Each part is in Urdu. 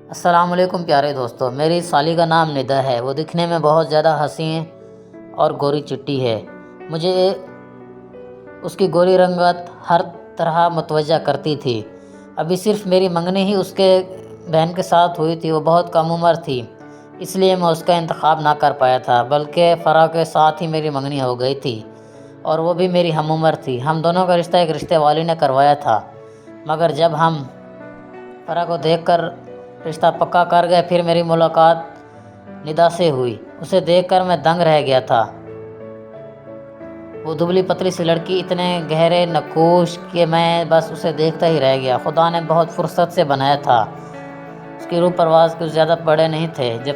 السلام علیکم پیارے دوستو، میری سالی کا نام ندا ہے۔ وہ دکھنے میں بہت زیادہ حسین اور گوری چٹی ہے۔ مجھے اس کی گوری رنگت ہر طرح متوجہ کرتی تھی۔ ابھی صرف میری منگنی ہی اس کے بہن کے ساتھ ہوئی تھی۔ وہ بہت کم عمر تھی، اس لیے میں اس کا انتخاب نہ کر پایا تھا، بلکہ فرح کے ساتھ ہی میری منگنی ہو گئی تھی، اور وہ بھی میری ہم عمر تھی۔ ہم دونوں کا رشتہ ایک رشتے والی نے کروایا تھا، مگر جب ہم فرح کو دیکھ کر رشتہ پکا کر گئے، پھر میری ملاقات ندا سے ہوئی۔ اسے دیکھ کر میں دنگ رہ گیا تھا۔ وہ دبلی پتلی سی لڑکی، اتنے گہرے نقوش کہ میں بس اسے دیکھتا ہی رہ گیا۔ خدا نے بہت فرصت سے بنایا تھا۔ اس کی روح پرواز کچھ زیادہ بڑے نہیں تھے، جب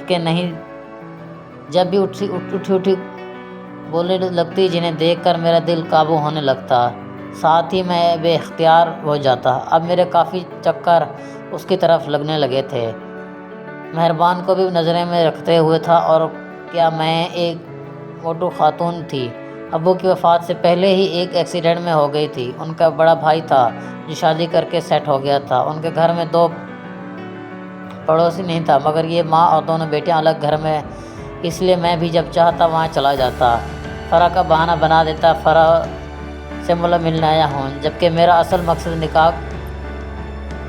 بھی اٹھی بولنے لگتی، جنہیں دیکھ کر میرا دل قابو ہونے لگتا، ساتھ ہی میں بے اختیار ہو جاتا۔ اب میرے کافی چکر اس کی طرف لگنے لگے تھے۔ مہربان کو بھی نظریں میں رکھتے ہوئے تھا، اور کیا میں ایک موٹو خاتون تھی۔ ابو کی وفات سے پہلے ہی ایک ایکسیڈنٹ میں ہو گئی تھی۔ ان کا بڑا بھائی تھا جو شادی کر کے سیٹ ہو گیا تھا۔ ان کے گھر میں 2 پڑوسی نہیں تھا، مگر یہ ماں اور دونوں بیٹیاں الگ گھر میں، اس لیے میں بھی جب چاہتا وہاں چلا جاتا۔ فرح کا بہانہ بنا دیتا، فرح سے ملنے آیا ہوں، جبکہ میرا اصل مقصد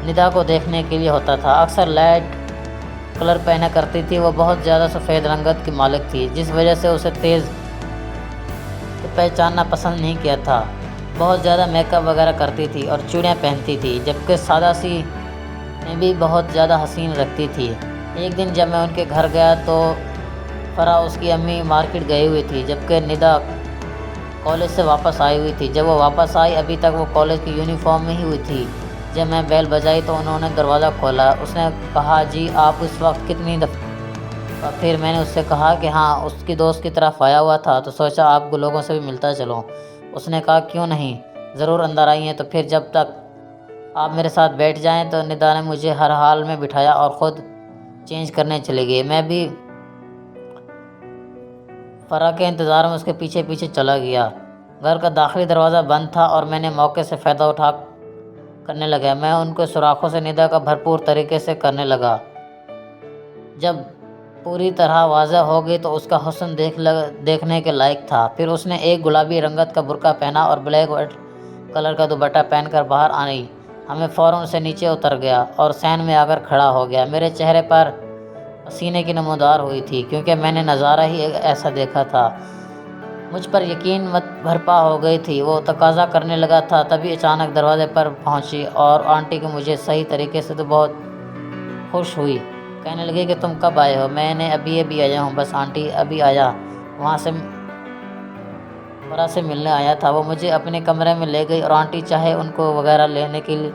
ندا کو دیکھنے کے لیے ہوتا تھا۔ اکثر لائٹ کلر پہنا کرتی تھی۔ وہ بہت زیادہ سفید رنگت کی مالک تھی، جس وجہ سے اسے تیز پہچاننا پسند نہیں کیا تھا۔ بہت زیادہ میک اپ وغیرہ کرتی تھی اور چوڑیاں پہنتی تھی، جبکہ سادہ سی میں بھی بہت زیادہ حسین لگتی تھی۔ ایک دن جب میں ان کے گھر گیا تو فرح اس کی امی مارکیٹ گئی ہوئی تھی، جبکہ ندا کالج سے واپس آئی ہوئی تھی۔ جب وہ واپس آئی، ابھی تک وہ کالج کی یونیفارم میں ہی ہوئی تھی۔ جب میں بیل بجائی تو انہوں نے دروازہ کھولا۔ اس نے کہا، جی آپ اس وقت کتنی دفعہ؟ پھر میں نے اس سے کہا کہ ہاں، اس کی دوست کی طرف آیا ہوا تھا تو سوچا آپ کو لوگوں سے بھی ملتا چلوں۔ اس نے کہا کیوں نہیں، ضرور اندر آئیے۔ تو پھر جب تک آپ میرے ساتھ بیٹھ جائیں۔ تو ندا نے مجھے ہر حال میں بٹھایا اور خود چینج کرنے چلی گئی۔ میں بھی فرح کے انتظار میں اس کے پیچھے پیچھے چلا گیا۔ گھر کا داخلی دروازہ بند تھا اور میں نے موقع سے فائدہ اٹھا کرنے لگا۔ میں ان کے سوراخوں سے ندا کا بھرپور طریقے سے کرنے لگا۔ جب پوری طرح واضح ہو گئی تو اس کا حسن دیکھنے کے لائق تھا۔ پھر اس نے ایک گلابی رنگت کا برقع پہنا اور بلیک وائٹ کلر کا دوپٹہ پہن کر باہر آئی۔ ہمیں فوراً سے نیچے اتر گیا اور سین میں آ کر کھڑا ہو گیا۔ میرے چہرے پر پسینے کی نمودار ہوئی تھی، کیونکہ میں نے نظارہ ہی ایسا دیکھا تھا۔ مجھ پر یقین مت بھرپا ہو گئی تھی۔ وہ تقاضا کرنے لگا تھا، تبھی اچانک دروازے پر پہنچی اور آنٹی کہ مجھے صحیح طریقے سے تو بہت خوش ہوئی۔ کہنے لگی کہ تم کب آئے ہو؟ میں نے ابھی آیا ہوں، بس آنٹی ابھی آیا، وہاں سے فرح سے ملنے آیا تھا۔ وہ مجھے اپنے کمرے میں لے گئی اور آنٹی چائے ان کو وغیرہ لینے کے لیے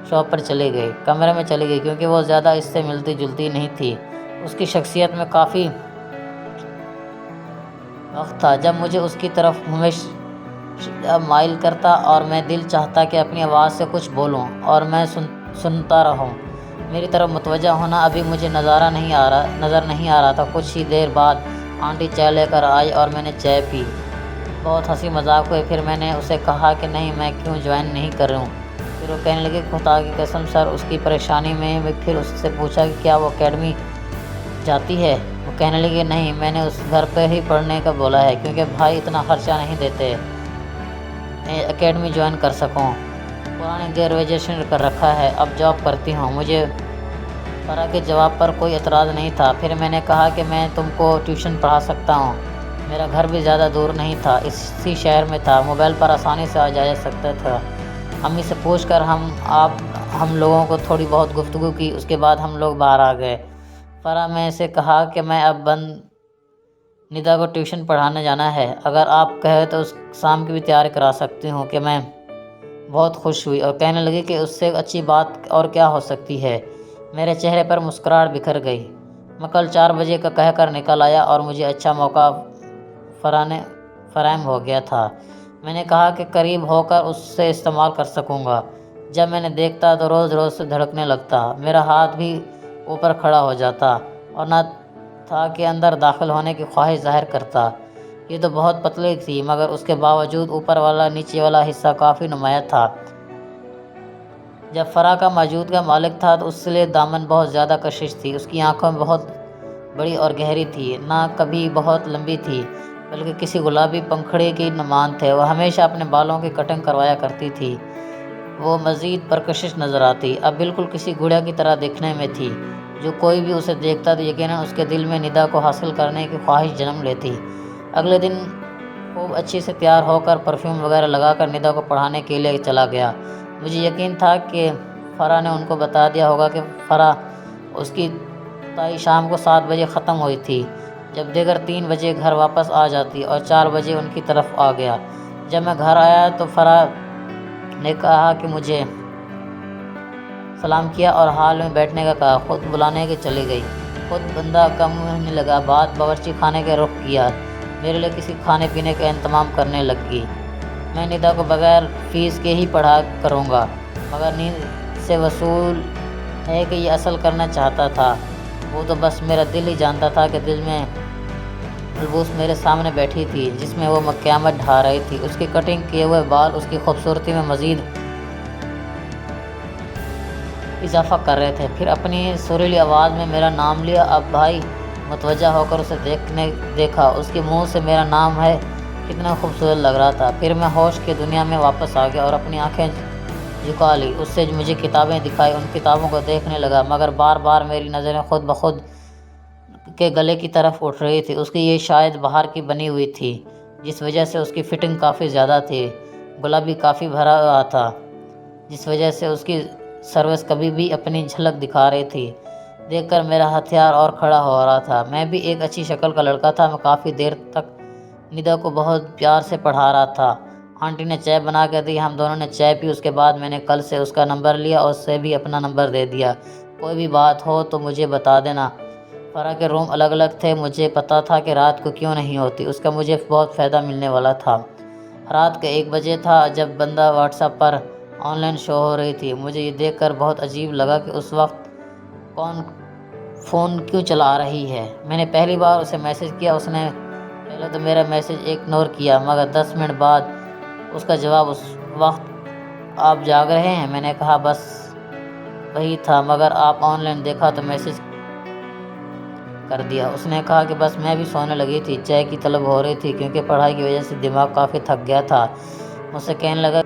شاپ پر چلی گئی، کمرے میں چلی گئی، کیونکہ وہ زیادہ اس سے ملتی جلتی نہیں تھی۔ اس کی شخصیت میں کافی وقت تھا جب مجھے اس کی طرف ہمیشہ مائل کرتا اور میں دل چاہتا کہ اپنی آواز سے کچھ بولوں اور میں سنتا رہوں۔ میری طرف متوجہ ہونا ابھی مجھے نظر نہیں آ رہا تھا۔ کچھ ہی دیر بعد آنٹی چائے لے کر آئی اور میں نے چائے پی۔ بہت ہنسی مذاق ہوئے۔ پھر میں نے اسے کہا کہ نہیں، میں کیوں جوائن نہیں کر رہا ہوں۔ پھر وہ کہنے لگی خدا کی قسم سر، اس کی پریشانی میں پھر اس سے پوچھا کہ کیا وہ اکیڈمی جاتی ہے؟ وہ کہنے لگی نہیں، میں نے اس گھر پہ ہی پڑھنے کا بولا ہے، کیونکہ بھائی اتنا خرچہ نہیں دیتے میں اکیڈمی جوائن کر سکوں۔ پرانی گریجویشن کر رکھا ہے، اب جاب کرتی ہوں۔ مجھے فرح کے جواب پر کوئی اعتراض نہیں تھا۔ پھر میں نے کہا کہ میں تم کو ٹیوشن پڑھا سکتا ہوں۔ میرا گھر بھی زیادہ دور نہیں تھا، اسی شہر میں تھا، موبائل پر آسانی سے آ جا سکتا تھا۔ امی سے پوچھ کر ہم لوگوں کو تھوڑی بہت گفتگو کی، اس کے بعد ہم لوگ باہر آ گئے۔ فرح میں سے کہا کہ میں اب ندا کو ٹیوشن پڑھانے جانا ہے، اگر آپ کہیں تو اس شام کی بھی تیاری کرا سکتی ہوں۔ کہ میں بہت خوش ہوئی اور کہنے لگی کہ اس سے اچھی بات اور کیا ہو سکتی ہے۔ میرے چہرے پر مسکراہٹ بکھر گئی۔ میں کل 4 بجے کا کہہ کر نکل آیا اور مجھے اچھا موقع فراہم ہو گیا تھا۔ میں نے کہا کہ قریب ہو کر اس سے استعمال کر سکوں گا۔ جب میں نے دیکھتا تو روز سے دھڑکنے لگتا، میرا ہاتھ بھی اوپر کھڑا ہو جاتا اور نہ تھا کہ اندر داخل ہونے کی خواہش ظاہر کرتا۔ یہ تو بہت پتلی تھی، مگر اس کے باوجود اوپر والا نیچے والا حصہ کافی نمایاں تھا۔ جب فرا کا موجود کا مالک تھا تو اس لیے دامن بہت زیادہ کشش تھی، اس کی آنکھوں میں بہت بڑی اور گہری تھی، نہ کبھی بہت لمبی تھی بلکہ کسی گلابی پنکھڑی کی نمان تھے۔ وہ ہمیشہ اپنے بالوں کی کٹنگ کروایا کرتی تھی، وہ مزید پرکشش نظر آتی، اب بالکل کسی گڑیا کی طرح دکھنے میں تھی۔ جو کوئی بھی اسے دیکھتا تو یقیناً اس کے دل میں ندا کو حاصل کرنے کی خواہش جنم لیتی۔ اگلے دن خوب اچھی سے تیار ہو کر پرفیوم وغیرہ لگا کر ندا کو پڑھانے کے لیے چلا گیا۔ مجھے یقین تھا کہ فرا نے ان کو بتا دیا ہوگا کہ فرا اس کی تائی شام کو 7 بجے ختم ہوئی تھی، جب دیگر 3 بجے گھر واپس آ جاتی اور 4 بجے ان کی طرف آ گیا۔ جب میں گھر آیا تو فرا نے کہا کہ مجھے سلام کیا اور حال میں بیٹھنے کا کہا، خود بلانے کے چلی گئی۔ خود بندہ کم ہونے لگا، بعد باورچی خانے کے رخ کیا، میرے لیے کسی کھانے پینے کا انتظام کرنے لگی۔ میں ندا کو بغیر فیس کے ہی پڑھا کروں گا، مگر نیند سے وصول ہے کہ یہ اصل کرنا چاہتا تھا۔ وہ تو بس میرا دل ہی جانتا تھا کہ دل میں ملبوس میرے سامنے بیٹھی تھی جس میں وہ قیامت ڈھا رہی تھی۔ اس کی کٹنگ کیے ہوئے بال اس کی خوبصورتی میں مزید اضافہ کر رہے تھے۔ پھر اپنی سریلی آواز میں میرا نام لیا۔ اب بھائی متوجہ ہو کر اسے دیکھا، اس کے منہ سے میرا نام ہے کتنا خوبصورت لگ رہا تھا۔ پھر میں ہوش کی دنیا میں واپس آ گیا اور اپنی آنکھیں جھکا لی، اس سے مجھے کتابیں دکھائی، ان کتابوں کو دیکھنے لگا، مگر بار بار میری نظریں خود بخود کے گلے کی طرف اٹھ رہی تھی۔ اس کی یہ شاید باہر کی بنی ہوئی تھی، جس وجہ سے اس کی فٹنگ کافی زیادہ تھی، گلا بھی کافی بھرا ہوا تھا، جس وجہ سے اس کی سروس کبھی بھی اپنی جھلک دکھا رہی تھی۔ دیکھ کر میرا ہتھیار اور کھڑا ہو رہا تھا۔ میں بھی ایک اچھی شکل کا لڑکا تھا۔ میں کافی دیر تک ندا کو بہت پیار سے پڑھا رہا تھا۔ آنٹی نے چائے بنا کر دی، ہم دونوں نے چائے پی۔ اس کے بعد میں نے کل سے اس کا نمبر لیا اور اسے بھی اپنا نمبر دے دیا۔ کوئی بھی بات ہو تو مجھے بتا دینا۔ فرا کے روم الگ الگ تھے، مجھے پتا تھا کہ رات کو کیوں نہیں ہوتی، اس کا مجھے بہت فائدہ ملنے والا تھا۔ رات کے 1 بجے تھا جب بندہ واٹس ایپ پر آن لائن شو ہو رہی تھی۔ مجھے یہ دیکھ کر بہت عجیب لگا کہ اس وقت کون فون کیوں چلا رہی ہے۔ میں نے پہلی بار اسے میسج کیا، اس نے پہلے تو میرا میسج اگنور کیا، مگر 10 منٹ بعد اس کا جواب، اس وقت آپ جاگ رہے ہیں؟ میں نے کہا بس وہی تھا، مگر آپ آن لائن دیکھا تو میسج کر دیا۔ اس نے کہا کہ بس میں بھی سونے لگی تھی، چائے کی طلب ہو رہی تھی کیونکہ پڑھائی کی وجہ سے دماغ کافی تھک گیا تھا۔ مجھ سے کہنے لگا